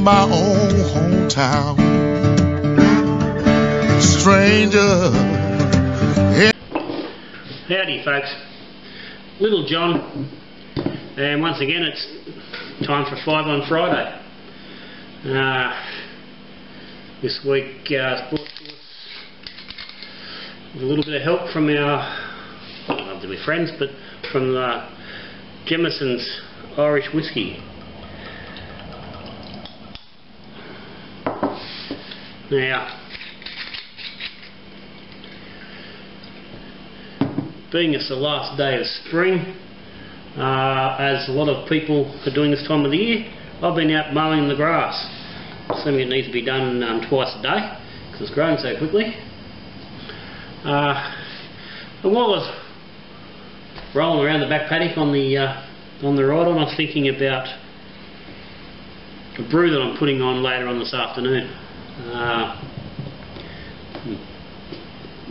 my own hometown. Stranger. Howdy folks, Little John, and once again it's time for 5 on Friday. This week brought to us with a little bit of help from our, not to be friends, but from Jameson's Irish Whiskey. Now, being it's the last day of spring, as a lot of people are doing this time of the year, I've been out mowing the grass. Something that needs to be done twice a day because it's growing so quickly. And while I was rolling around the back paddock on the ride on, I was thinking about a brew that I'm putting on later on this afternoon.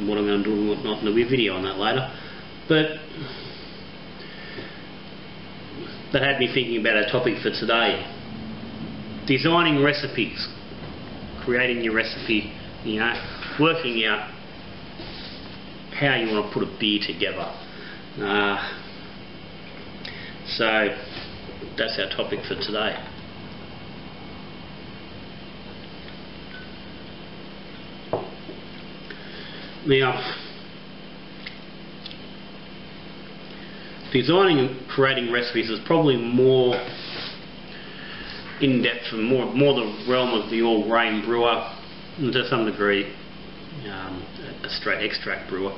What I'm going to do and whatnot, and there'll be a video on that later. But that had me thinking about our topic for today: designing recipes, creating your recipe, working out how you want to put a beer together. So that's our topic for today. Now, designing and creating recipes is probably more in-depth and more the realm of the all-grain brewer, and to some degree a straight extract brewer.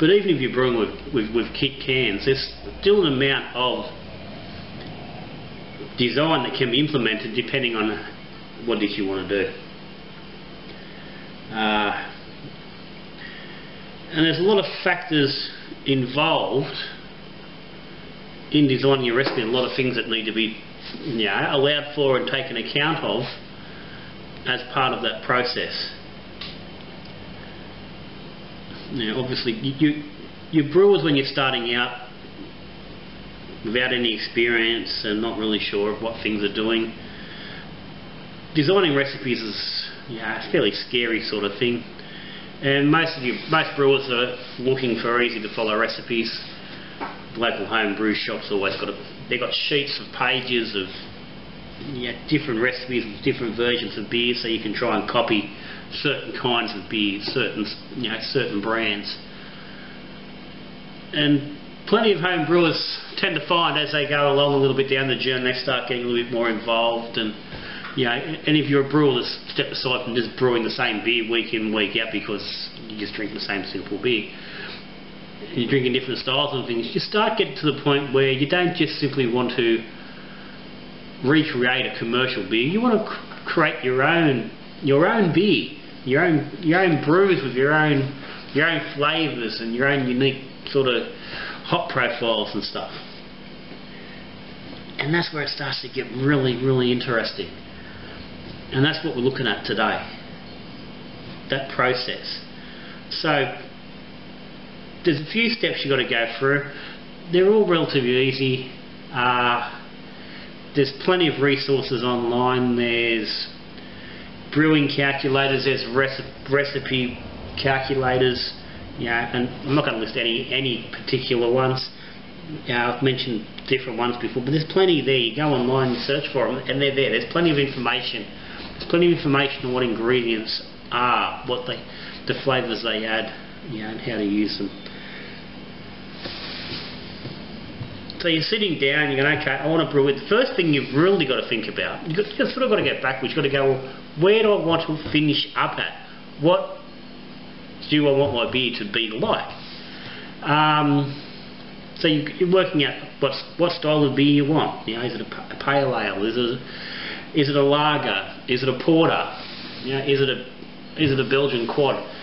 But even if you're brewing with kit cans, there's still an amount of design that can be implemented depending on what dish you want to do. And there's a lot of factors involved in designing your recipe, and a lot of things that need to be allowed for and taken account of as part of that process. Now obviously you brewers, when you're starting out without any experience and not really sure of what things are doing, designing recipes is a fairly scary sort of thing. And most brewers are looking for easy to follow recipes. Local home brew shops always they've got sheets of pages of different recipes with different versions of beer, so you can try and copy certain kinds of beer, certain brands. And plenty of home brewers tend to find as they go along a little bit down the journey, they start getting a little bit more involved, and and if you're a brewer that's stepped aside from just brewing the same beer week in, week out because you just drink the same simple beer, and you're drinking different styles and things, you start getting to the point where you don't just simply want to recreate a commercial beer. You want to create your own beer, your own brews with your own flavours and your own unique sort of hop profiles and stuff. And that's where it starts to get really, really interesting. And that's what we're looking at today, that process. So there's a few steps you've got to go through. They're all relatively easy. There's plenty of resources online. There's brewing calculators, there's recipe calculators, and I'm not going to list any particular ones. I've mentioned different ones before, but there's plenty there. You go online and search for them, and they're there. There's plenty of information. There's plenty of information on what ingredients are, what the flavours they add, and how to use them. So you're sitting down, you're going, okay, I want to brew it. The first thing you've really got to think about, you've sort of got to go backwards. You've got to go, well, where do I want to finish up at? What do I want my beer to be like? So you're working out what style of beer you want. Is it a pale ale? Is it a lager? Is it a porter? Is it a Belgian quad?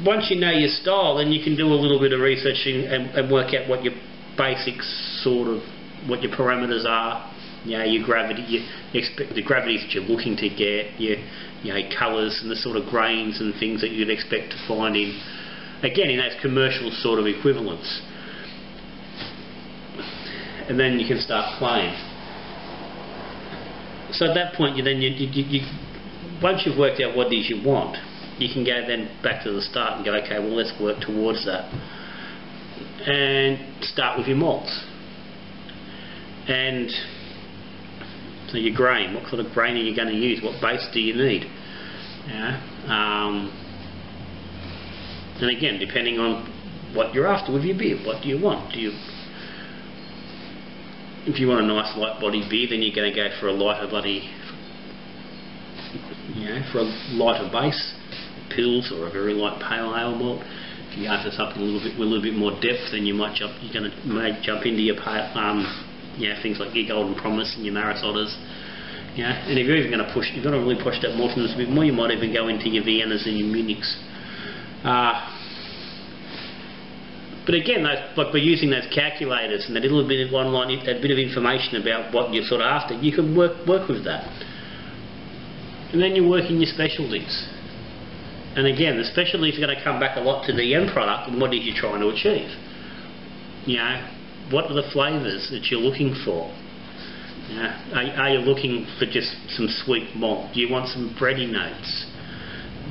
Once you know your style, then you can do a little bit of researching and work out what your basics, sort of what your parameters are. Your gravity, the gravities that you're looking to get, your colours and the sort of grains and things that you'd expect to find in, again, in those commercial sort of equivalents. And then you can start playing. So at that point, once you've worked out what it is you want, you can go then back to the start and go, okay, well, let's work towards that. And start with your malts. And so your grain, what sort of grain are you going to use? What base do you need? And again, depending on what you're after with your beer, what do you want? If you want a nice light bodied beer, then you're going to go for a lighter for a lighter base, pills or a very light pale ale malt. If you're after something with a little bit more depth, then you might jump into your things like your Golden Promise and your Marisodas. And if you're even going to push, you're going to really push that maltiness a bit more, you might even go into your Viennas and your Munichs. But again, by using those calculators and that little bit of online, that bit of information about what you're sort of after, you can work with that. And then you're working your specialties. And again, the specialties are going to come back a lot to the end product and what it is you're trying to achieve. What are the flavours that you're looking for? Are you looking for just some sweet malt? Do you want some bready notes?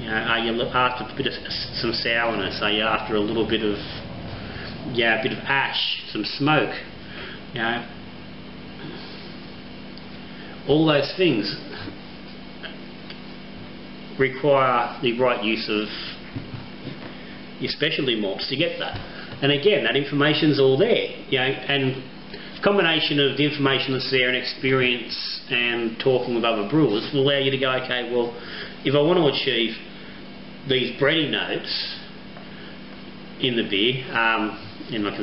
Are you after a bit of some sourness? Are you after a little bit of a bit of ash, some smoke? All those things require the right use of your specialty malts to get that. And again, that information's all there, and a combination of the information that's there and experience and talking with other brewers will allow you to go, okay, well, if I want to achieve these bready notes in the beer, and like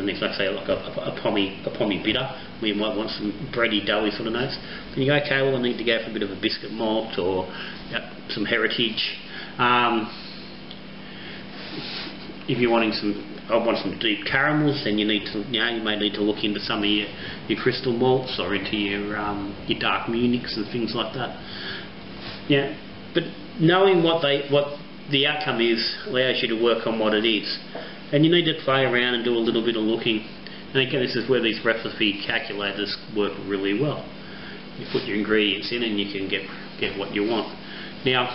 a pommy bitter, where you might want some bready, doughy sort of notes, then you go, okay, well, I need to go for a bit of a biscuit malt or some heritage. If you're wanting I want some deep caramels, then you need to, you may need to look into some of your crystal malts or into your dark Munichs and things like that. But knowing what the outcome is allows you to work on what it is, and you need to play around and do a little bit of looking. And again, this is where these recipe calculators work really well. You put your ingredients in and you can get what you want. Now,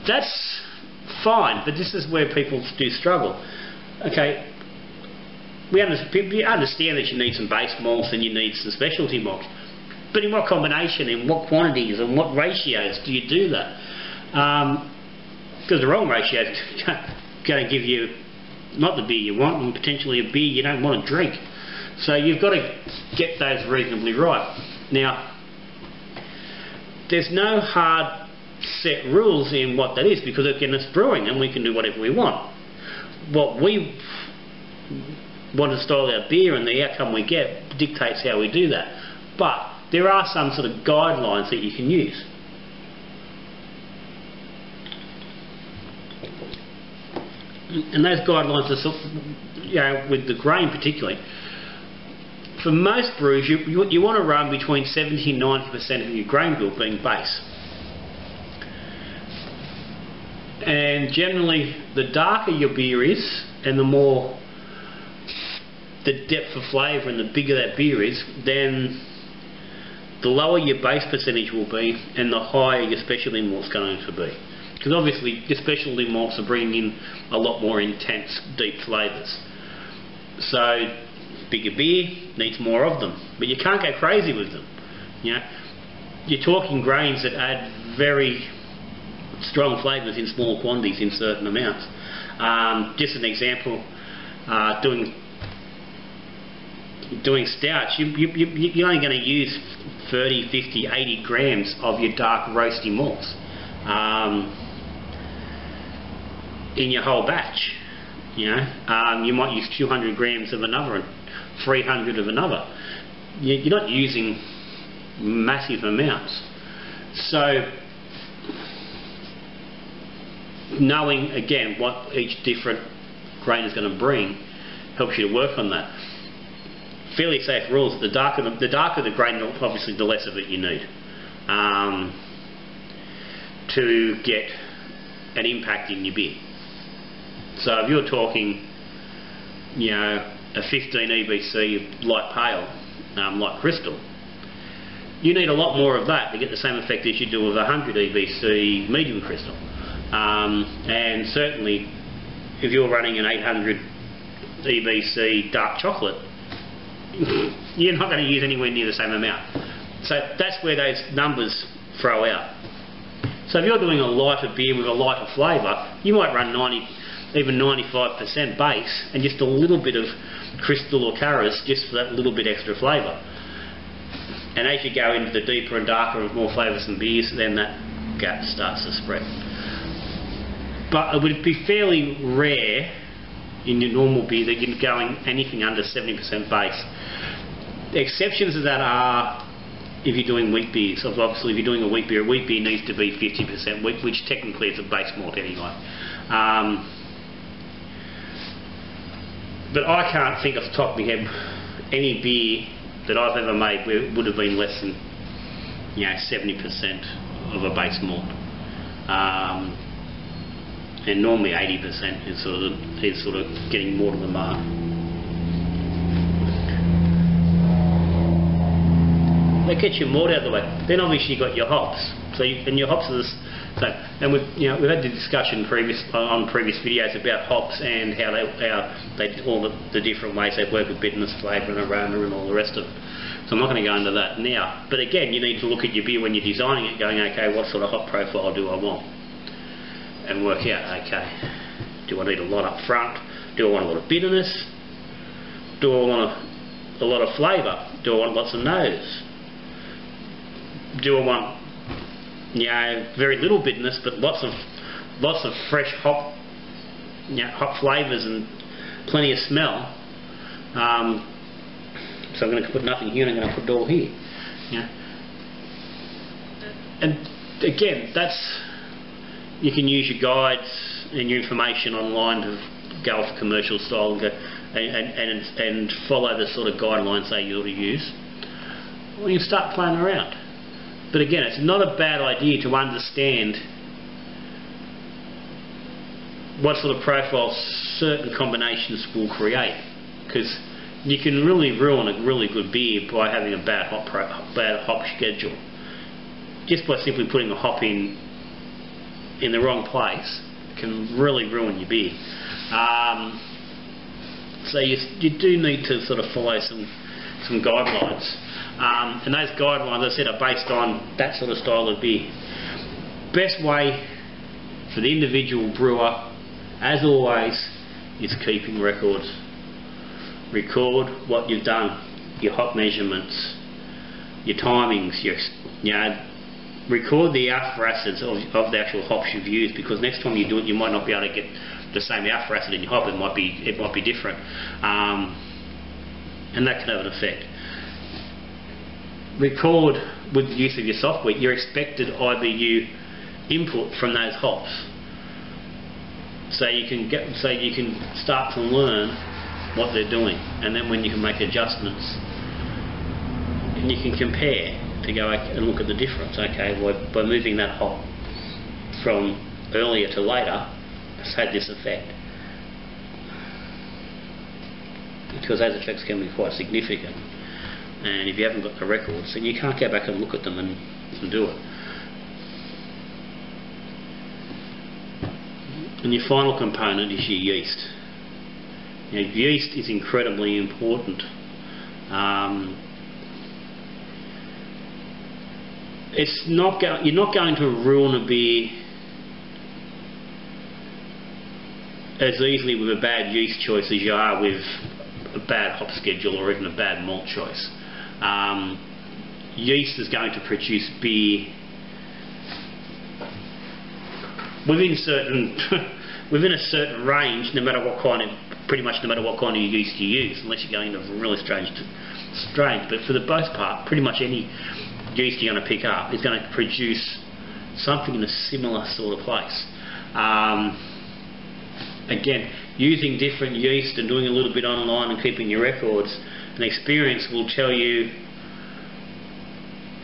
that's fine, but this is where people do struggle. Okay, we understand that you need some base malts and you need some specialty malts, but in what combination, in what quantities, and what ratios do you do that? Because the wrong ratio is going to give you not the beer you want, and potentially a beer you don't want to drink. So you've got to get those reasonably right. Now, there's no hard set rules in what that is, because again, it's brewing and we can do whatever we want. What we want to style our beer and the outcome we get dictates how we do that. But there are some sort of guidelines that you can use. And those guidelines are, with the grain particularly, for most brews you want to run between 70 and 90% of your grain bill being base. And generally, the darker your beer is, and the more the depth of flavour and the bigger that beer is, then the lower your base percentage will be, and the higher your specialty malt's going to be. Because obviously, your specialty malts are bringing in a lot more intense, deep flavours. So, bigger beer needs more of them, but you can't go crazy with them. You're talking grains that add very strong flavours in small quantities in certain amounts. Just an example, doing stouts, you're only going to use 30, 50, 80 grams of your dark roasty malts in your whole batch. You might use 200 grams of another and 300 of another. You're not using massive amounts. So knowing again what each different grain is going to bring helps you to work on that. Fairly safe rules: the darker the grain, obviously the less of it you need to get an impact in your beer. So if you're talking, a 15 EBC light pale, like Crystal. You need a lot more of that to get the same effect as you do with 100 EBC medium Crystal. And certainly, if you're running an 800 EBC dark chocolate, you're not going to use anywhere near the same amount. So that's where those numbers throw out. So if you're doing a lighter beer with a lighter flavour, you might run 90, even 95% base and just a little bit of Crystal or Carras just for that little bit extra flavour. And as you go into the deeper and darker and more flavoursome beers, then that gap starts to spread. But it would be fairly rare in your normal beer that you're going anything under 70% base. The exceptions to that are if you're doing wheat beers. So obviously if you're doing a wheat beer needs to be 50% wheat, which technically is a base malt anyway. But I can't think off the top of my head any beer that I've ever made where it would have been less than 70% of a base malt. And normally 80% is sort of getting more to the mark. That gets your malt out of the way. Then obviously you've got your hops. So and your hops are the same. And we've had the discussion on previous videos about hops and how they all the different ways they work with bitterness, flavour and aroma and all the rest of it. So I'm not going to go into that now. But again, you need to look at your beer when you're designing it, going, okay, what sort of hop profile do I want? And work out, okay, do I need a lot up front? Do I want a lot of bitterness? Do I want a lot of flavour? Do I want lots of nose? Do I want very little bitterness but lots of fresh hop hop flavours and plenty of smell? So I'm going to put nothing here and I'm going to put it all here. And again, you can use your guides and your information online to go off commercial style and go and follow the sort of guidelines they ought to use. Or you start playing around. But again, it's not a bad idea to understand what sort of profile certain combinations will create, because you can really ruin a really good beer by having a bad hop schedule. Just by simply putting a hop in the wrong place can really ruin your beer. So you do need to sort of follow some guidelines. And those guidelines, as I said, are based on that sort of style of beer. Best way for the individual brewer, as always, is keeping records. Record what you've done, your hop measurements, your timings, record the alpha acids of the actual hops you've used, because next time you do it, you might not be able to get the same alpha acid in your hop. It might be different, and that can have an effect. Record with the use of your software your expected IBU input from those hops, so you can start to learn what they're doing, and then when you can make adjustments and you can compare to go and look at the difference. Okay, well, by moving that hop from earlier to later, it's had this effect, because those effects can be quite significant. And if you haven't got the records, then you can't go back and look at them and do it. And your final component is your yeast. Yeast is incredibly important. You're not going to ruin a beer as easily with a bad yeast choice as you are with a bad hop schedule or even a bad malt choice. Yeast is going to produce beer within a certain range, pretty much no matter what kind of yeast you use, unless you're going into really strange. But for the most part, pretty much any yeast you're going to pick up is going to produce something in a similar sort of place. Again, using different yeast and doing a little bit online and keeping your records, an experience will tell you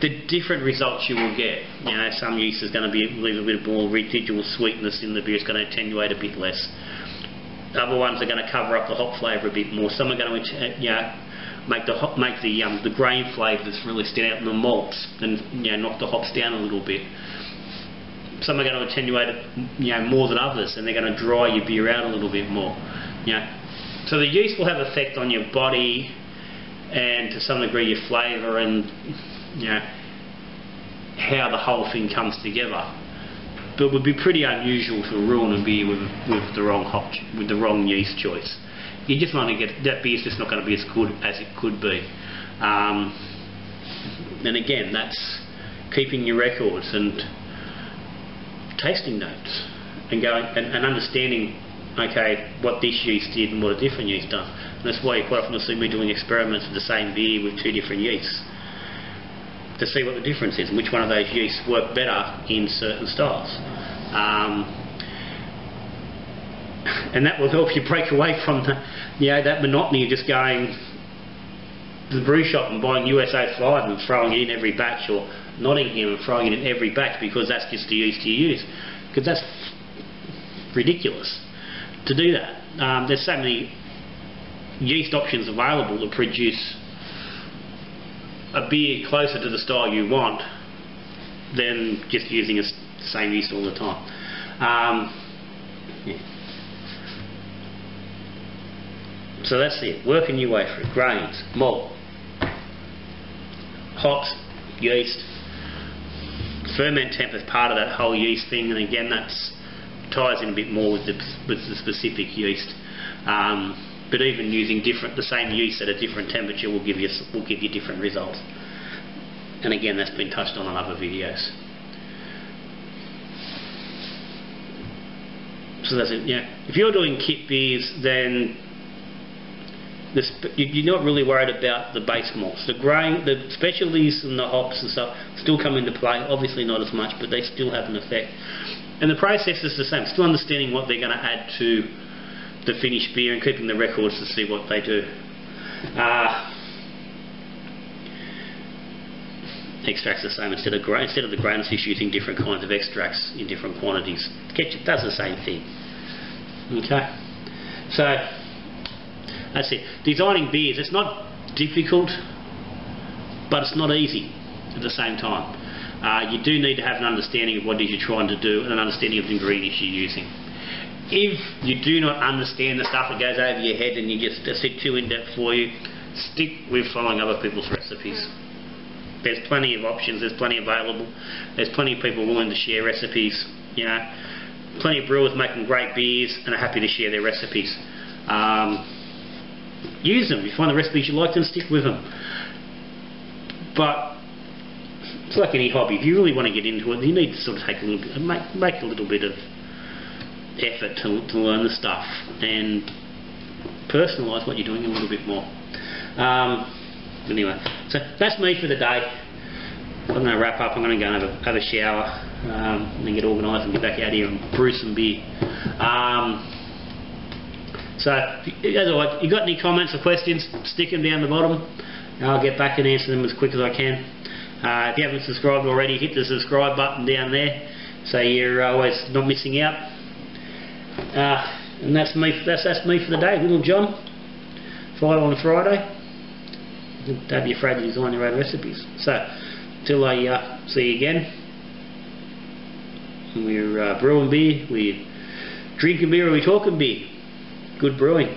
the different results you will get. Some yeast is going to leave a bit more residual sweetness in the beer, it's going to attenuate a bit less. Other ones are going to cover up the hop flavour a bit more. Some are going to make the grain flavours really stand out in the malts, and knock the hops down a little bit. Some are going to attenuate it more than others, and they're going to dry your beer out a little bit more. So the yeast will have effect on your body and to some degree your flavour and how the whole thing comes together. But it would be pretty unusual to ruin a beer with the wrong yeast choice. You just want to get that beer's just not going to be as good as it could be. And again, that's keeping your records and tasting notes and going and understanding, okay, what this yeast did and what a different yeast done. And that's why you quite often see me doing experiments with the same beer with 2 different yeasts to see what the difference is and which one of those yeasts work better in certain styles. And that will help you break away from that monotony of just going to the brew shop and buying USA 5 and throwing it in every batch, or Nottingham and throwing it in every batch because that's just the yeast you use. Because that's ridiculous to do that. There's so many yeast options available to produce a beer closer to the style you want than just using the same yeast all the time. So that's it, working your way through grains, malt, hops, yeast. Ferment temp is part of that whole yeast thing, and again that ties in a bit more with the specific yeast. But even using the same yeast at a different temperature will give you different results. And again, that's been touched on in other videos. So that's it. If you're doing kit beers, then you're not really worried about the base malts. The grain, the specialties and the hops and stuff still come into play. Obviously not as much, but they still have an effect. And the process is the same. Still understanding what they're going to add to the finished beer and keeping the records to see what they do. Extracts the same. Instead of the grain, it's just using different kinds of extracts in different quantities. Ketchup does the same thing. Okay, so that's it. Designing beers, it's not difficult, but it's not easy at the same time. You do need to have an understanding of what it is you're trying to do and an understanding of the ingredients you're using. If you do not understand the stuff that goes over your head and you just sit too in depth for you, stick with following other people's recipes. There's plenty of options, there's plenty available, there's plenty of people willing to share recipes, plenty of brewers making great beers and are happy to share their recipes. Use them. If you find the recipes you like, then stick with them. But it's like any hobby. If you really want to get into it, you need to sort of take a little bit, make a little bit of effort to learn the stuff and personalise what you're doing a little bit more. Anyway, so that's me for the day. I'm going to wrap up. I'm going to go and have a shower and then get organised and get back out here and brew some beer. So, as always, if you've got any comments or questions, stick them down the bottom. I'll get back and answer them as quick as I can. If you haven't subscribed already, hit the subscribe button down there so you're always not missing out. And that's me. That's me for the day. Little John, 5 on Friday. Don't be afraid to design your own recipes. So, till I see you again, we're brewing beer, we're drinking beer, or we're talking beer. Good brewing.